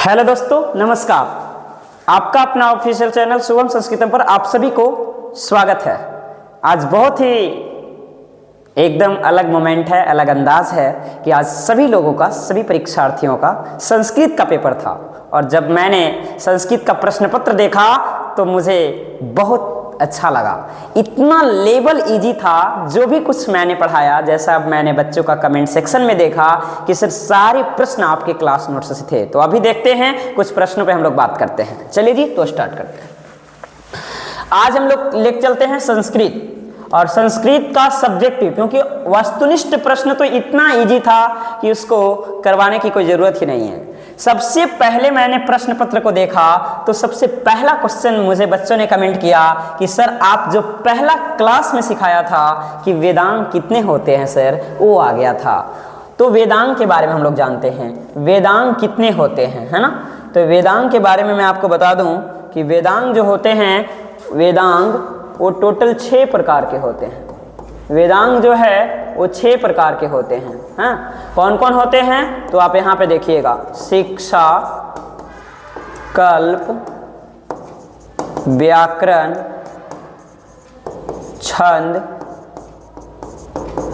Hello दोस्तों, नमस्कार। आपका अपना ऑफिशियल चैनल शुभम संस्कृतम पर आप सभी को स्वागत है। आज बहुत ही एकदम अलग मोमेंट है, अलग अंदाज है कि आज सभी लोगों का, सभी परीक्षार्थियों का संस्कृत का पेपर था और जब मैंने संस्कृत का प्रश्न पत्र देखा तो मुझे बहुत अच्छा लगा। इतना लेवल इजी था, जो भी कुछ मैंने पढ़ाया, जैसा अब मैंने बच्चों का कमेंट सेक्शन में देखा कि सर सारे प्रश्न आपके क्लास नोट्स से थे। तो अभी देखते हैं, कुछ प्रश्नों पे हम लोग बात करते हैं। चलिए जी, तो स्टार्ट करते हैं। आज हम लोग लेकर चलते हैं संस्कृत, और संस्कृत का सब्जेक्टिव, क्योंकि वस्तुनिष्ठ प्रश्न तो इतना इजी था कि उसको करवाने की कोई जरूरत ही नहीं है। सबसे पहले मैंने प्रश्न पत्र को देखा तो सबसे पहला क्वेश्चन मुझे बच्चों ने कमेंट किया कि सर आप जो पहला क्लास में सिखाया था कि वेदांग कितने होते हैं सर, वो आ गया था। तो वेदांग के बारे में हम लोग जानते हैं, वेदांग कितने होते हैं, है ना। तो वेदांग के बारे में मैं आपको बता दूं कि वेदांग जो होते हैं, वेदांग वो टोटल 6 प्रकार के होते हैं। वेदांग जो है वो 6 प्रकार के होते हैं। हाँ, कौन कौन होते हैं तो आप यहाँ पे देखिएगा। शिक्षा, कल्प, व्याकरण, छंद,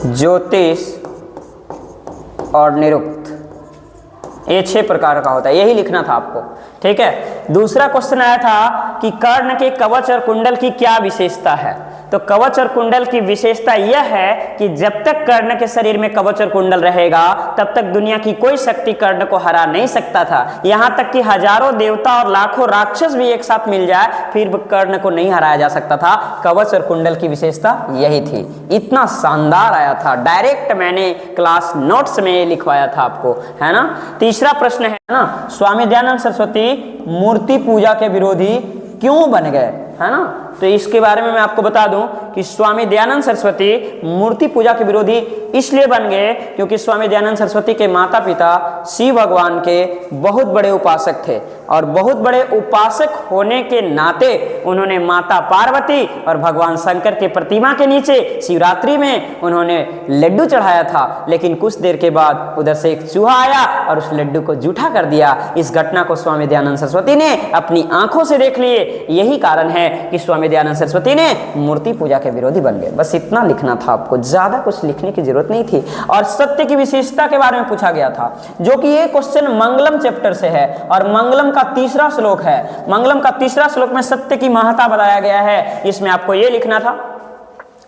ज्योतिष और निरुक्त। ये 6 प्रकार का होता है, यही लिखना था आपको, ठीक है। दूसरा क्वेश्चन आया था कि कर्ण के कवच और कुंडल की क्या विशेषता है। तो कवच और कुंडल की विशेषता यह है कि जब तक कर्ण के शरीर में कवच और कुंडल रहेगा तब तक दुनिया की कोई शक्ति कर्ण को हरा नहीं सकता था। यहाँ तक कि हजारों देवता और लाखों राक्षस भी एक साथ मिल जाए फिर कर्ण को नहीं हराया जा सकता था। कवच और कुंडल की विशेषता यही थी। इतना शानदार आया था, डायरेक्ट मैंने क्लास नोट्स में लिखवाया था आपको, है ना। तीसरा प्रश्न है ना, स्वामी दयानंद सरस्वती मूर्ति पूजा के विरोधी क्यों बन गए, है ना। तो इसके बारे में मैं आपको बता दूं कि स्वामी दयानंद सरस्वती मूर्ति पूजा के विरोधी इसलिए बन गए क्योंकि स्वामी दयानंद सरस्वती के माता पिता शिव भगवान के बहुत बड़े उपासक थे, और बहुत बड़े उपासक होने के नाते उन्होंने माता पार्वती और भगवान शंकर के प्रतिमा के नीचे शिवरात्रि में उन्होंने लड्डू चढ़ाया था। लेकिन कुछ देर के बाद उधर से एक चूहा आया और उस लड्डू को जूठा कर दिया। इस घटना को स्वामी दयानंद सरस्वती ने अपनी आंखों से देख लिए। यही कारण है कि स्वामी दयानंद सरस्वती ने मूर्ति पूजा के विरोधी बन गए। बस इतना लिखना था आपको, ज्यादा कुछ लिखने की जरूरत नहीं थी। और सत्य की विशेषता के बारे में पूछा गया था, जो कि ये क्वेश्चन मंगलम चैप्टर से है, और मंगलम का 3रा श्लोक है। मंगलम का 3रा श्लोक में सत्य की महत्ता बताया गया है। इसमें आपको ये लिखना था,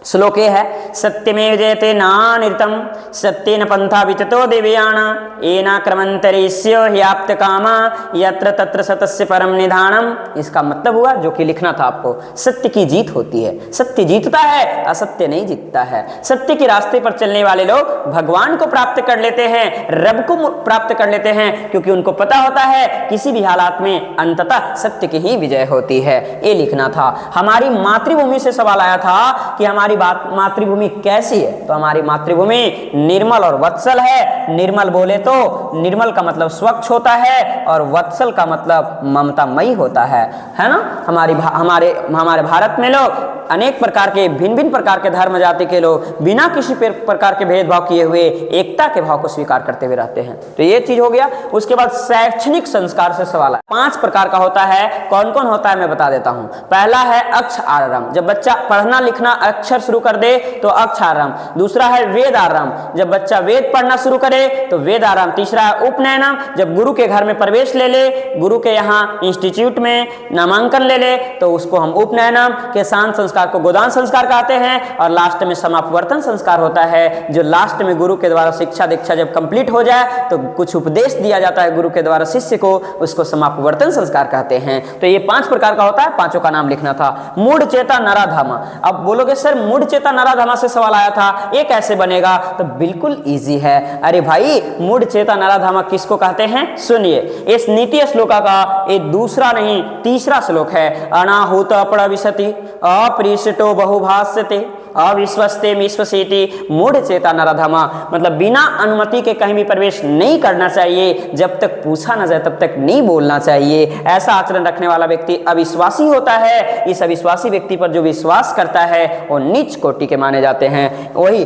श्लोक ये है, सत्यमेव जयते नानिर्तम सत्येन पंथा विततो देवयान एनाक्रमंतरेस्य ह्याप्त कामा यत्र तत्र सतस्य परम निधानम। इसका मतलब हुआ, जो कि लिखना था आपको, सत्य की जीत होती है। सत्य जीतता है, असत्य नहीं जीतता है। सत्य के रास्ते पर चलने वाले लोग भगवान को प्राप्त कर लेते हैं, रब को प्राप्त कर लेते हैं, क्योंकि उनको पता होता है किसी भी हालात में अंततः सत्य की ही विजय होती है। ये लिखना था। हमारी मातृभूमि से सवाल आया था कि हमारी मातृभूमि कैसी है। तो हमारी मातृभूमि निर्मल और वत्सल है। निर्मल बोले तो निर्मल का मतलब स्वच्छ होता है, और वत्सल का मतलब ममतामयी होता है ना। हमारे भारत में लोग अनेक प्रकार के, भिन्न भिन्न प्रकार के धर्म जाति के लोग बिना किसी प्रकार के भेदभाव किए हुए एकता के भाव को स्वीकार करते हुए रहते हैं। तो ये चीज हो गया। उसके बाद शैक्षणिक संस्कार से सवाल है। 5 प्रकार का होता है। कौन कौन होता है मैं बता देता हूं। पहला है अक्ष आरंभ, जब बच्चा पढ़ना लिखना अक्षर शुरू कर दे तो अक्ष आरंभ। दूसरा है वेद आरंभ, जब बच्चा वेद पढ़ना शुरू करे तो वेद आरंभ। तीसरा है उपनयनम, जब गुरु के घर में प्रवेश ले ले, गुरु के यहाँ इंस्टीट्यूट में नामांकन ले ले तो उसको हम उपनयनम के शांत संस्कार को गोदान संस्कार कहते हैं। और लास्ट में समापवर्तन संस्कार होता है, जो लास्ट में गुरु के द्वारा शिक्षा दीक्षा जब कंप्लीट हो जाए तो कुछ उपदेश दिया जाता है गुरु के द्वारा शिष्य को, उसको समापवर्तन संस्कार कहते हैं। तो ये 5 प्रकार का होता है, 5 का नाम लिखना था। मूढ़ चेता नराधमा। अब बोलोगे सर मूढ़ चेता नराधमा से सवाल आया था, ये कैसे बनेगा। तो बिल्कुल इजी है। अरे भाई, मूढ़ चेता नराधमा किसको कहते हैं सुनिए। इस नीति श्लोका का ये दूसरा नहीं 3रा श्लोक है। अनाहुत प्रविशति अप्रीषितो बहुभाष्यते अविश्वस्ते विश्वसेति मूढ़ चेता नराधमा, मतलब बिना अनुमति के कहीं भी प्रवेश नहीं करना चाहिए, जब तक पूछा न जाए तब तक नहीं बोलना चाहिए। ऐसा आचरण रखने वाला व्यक्ति अविश्वासी होता है। इस अविश्वासी व्यक्ति पर जो विश्वास करता है वो नीच कोटि के माने जाते हैं। वही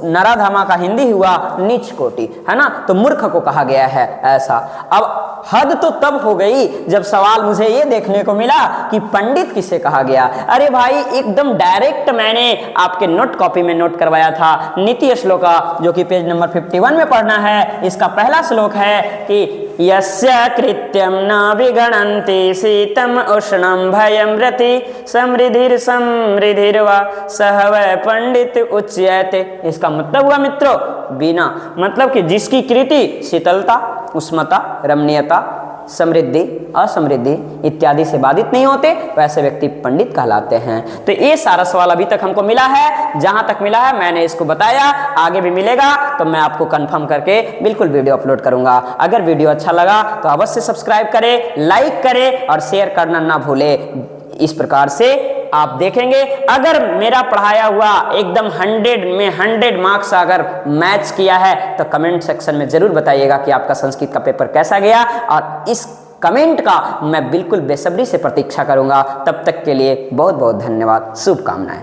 नराधमा का हिंदी हुआ नीच कोटि, है ना, तो मूर्ख को कहा गया है ऐसा। अब हद तो तब हो गई जब सवाल मुझे ये देखने को मिला कि पंडित किसे कहा गया। अरे भाई एकदम डायरेक्ट मैंने आपके नोट कॉपी में नोट करवाया था नीति श्लोका, जो कि पेज नंबर 51 में पढ़ना है। इसका पहला श्लोक है कि यस्य कृत्यं न विगणन्ति शीतम उष्णम भयम रति समृद्धिर समृद्धिर्वा सह वै पंडित उच्यते। इसका मतलब हुआ मित्रों बिना, मतलब कि जिसकी कृति शीतलता, उष्णता, रमणीयता, समृद्धि, असमृद्धि इत्यादि से बाधित नहीं होते, वैसे व्यक्ति पंडित कहलाते हैं। तो ये सारा सवाल अभी तक हमको मिला है, जहां तक मिला है मैंने इसको बताया। आगे भी मिलेगा तो मैं आपको कंफर्म करके बिल्कुल वीडियो अपलोड करूंगा। अगर वीडियो अच्छा लगा तो अवश्य सब्सक्राइब करें, लाइक करें और शेयर करना ना भूलें। इस प्रकार से आप देखेंगे अगर मेरा पढ़ाया हुआ एकदम 100 में 100 मार्क्स अगर मैच किया है तो कमेंट सेक्शन में जरूर बताइएगा कि आपका संस्कृत का पेपर कैसा गया, और इस कमेंट का मैं बिल्कुल बेसब्री से प्रतीक्षा करूंगा। तब तक के लिए बहुत बहुत धन्यवाद, शुभकामनाएं।